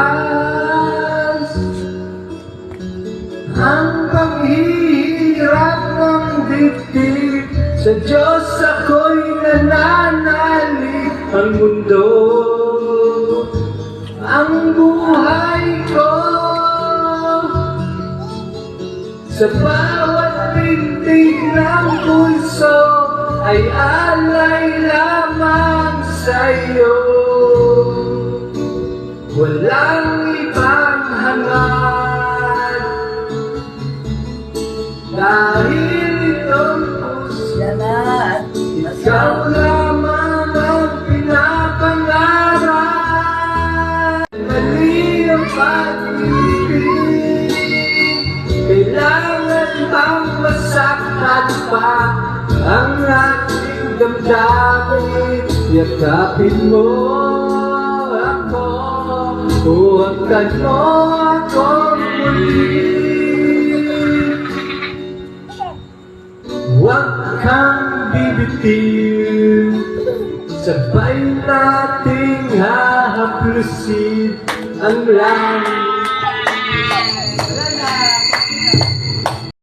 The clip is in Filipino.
itaas ang paghihirap ng dibdib. Sa Diyos ako'y nananalig. Ang mundo, ang buhay ko, sa bawat tintig ng puso ay alay lamang sa'yo. Walang ibang hangad, dahil itong puso, ikaw lamang ang pinapangarap. Mali ang pag-ibig, kailangan bang masaktan pa ang ating damdamin? Yakapin mo ako, huwagan mo akong muli. Huwag kang bibitiw, sabay nating hahaplusin ang langit.